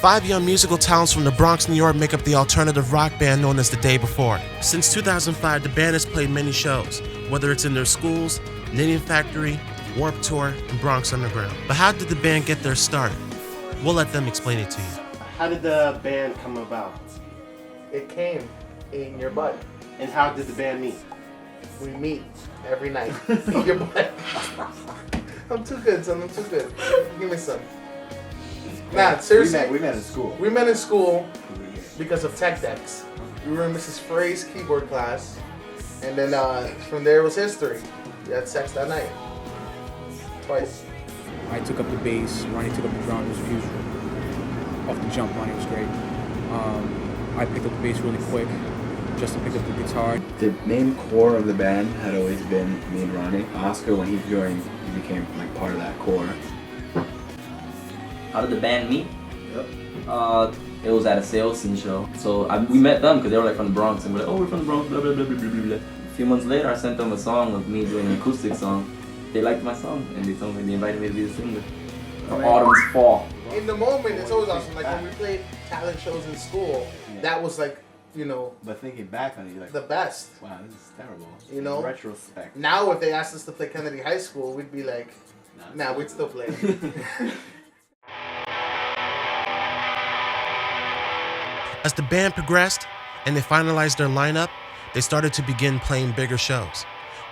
5 young musical talents from the Bronx, New York make up the alternative rock band known as The Day Before. Since 2005, the band has played many shows, whether it's in their schools, Knitting Factory, Warped Tour, and Bronx Underground. But how did the band get their start? We'll let them explain it to you. How did the band come about? It came in your butt. And how did the band meet? We meet every night in your butt. I'm too good, son. I'm too good. Give me some. Nah, seriously. We met in school. We met in school because of tech decks. We were in Mrs. Frey's keyboard class, and then from there was history. We had sex that night. Twice. I took up the bass, Ronnie took up the drums, he was off the jump, Ronnie was great. I picked up the bass really quick, Justin picked up the guitar. The main core of the band had always been me and Ronnie. Oscar, when he joined, he became like part of that core. How did the band meet? Yep. It was at a Salesman show. So we met them because they were like from the Bronx and we're like, oh, we're from the Bronx, blah, blah, blah, blah, blah, blah. A few months later, I sent them a song of me doing an acoustic song. They liked my song and they told me, they invited me to be the singer. For Autumn's Fall. In the moment, it's always awesome. Like when we played talent shows in school, that was like, you know, But thinking back on it, you're like, the best. wow, this is terrible. You know? In retrospect. Now, if they asked us to play Kennedy High School, we'd be like, nah, we'd still play. As the band progressed and they finalized their lineup, they started to begin playing bigger shows.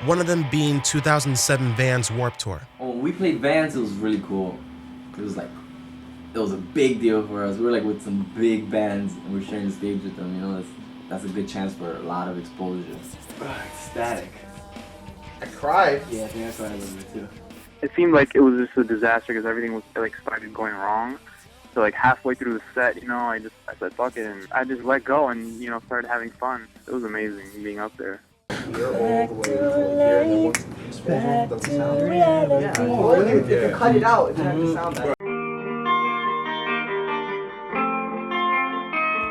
One of them being 2007 Vans Warped Tour. Oh, when we played Vans, it was really cool. It was like, it was a big deal for us. We were like with some big bands and we were sharing the stage with them, you know, that's a good chance for a lot of exposure. Ecstatic. I cried. Yeah, I think that's what I remember too. It seemed like it was just a disaster because everything was like started going wrong. So like halfway through the set, you know, I said fuck it and I just let go and, you know, started having fun. It was amazing being up there. You're all the way to here and then once the explosion doesn't sound right. Yeah. Well, if you cut it out, it's not going to sound that.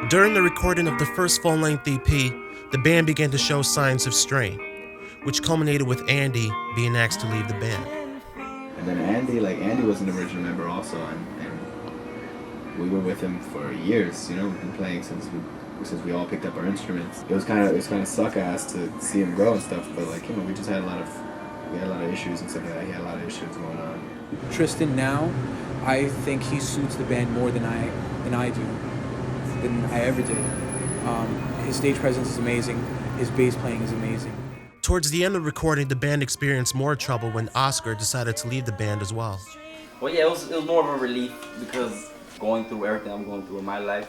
During the recording of the first full-length EP, the band began to show signs of strain, which culminated with Andy being asked to leave the band. And then Andy was an original member also, and we were with him for years. You know, we've been playing since we all picked up our instruments. It was kind of suck ass to see him grow and stuff, but like, you know, we had a lot of issues and stuff like that. He had a lot of issues going on. Tristan now, I think he suits the band more than I ever did. His stage presence is amazing. His bass playing is amazing. Towards the end of the recording, the band experienced more trouble when Oscar decided to leave the band as well. Well, yeah, it was more of a relief because going through everything I'm going through in my life,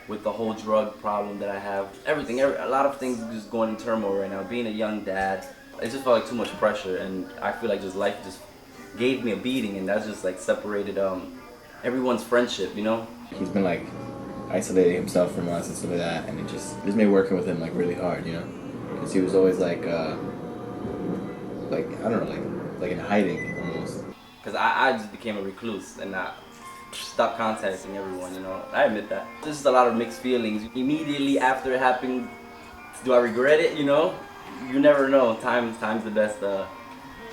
with the whole drug problem that I have, a lot of things are just going in turmoil right now. Being a young dad, it just felt like too much pressure, and I feel like life just gave me a beating, and that just like separated everyone's friendship, you know? He's been like isolating himself from us and stuff like that, and it just made working with him like really hard, you know? Because he was always like I don't know, like in hiding almost. Because I just became a recluse and I stopped contacting everyone, you know. I admit that. There's just a lot of mixed feelings. Immediately after it happened, do I regret it, you know? You never know. Time's the best. So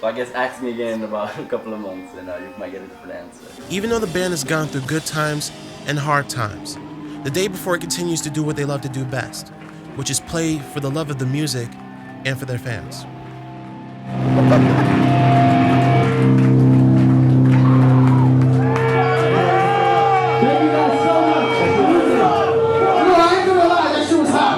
I guess ask me again in about a couple of months and you might get a different answer. Even though the band has gone through good times and hard times, The Day Before continues to do what they love to do best, which is play for the love of the music and for their fans. I ain't gonna lie, that shit was hot.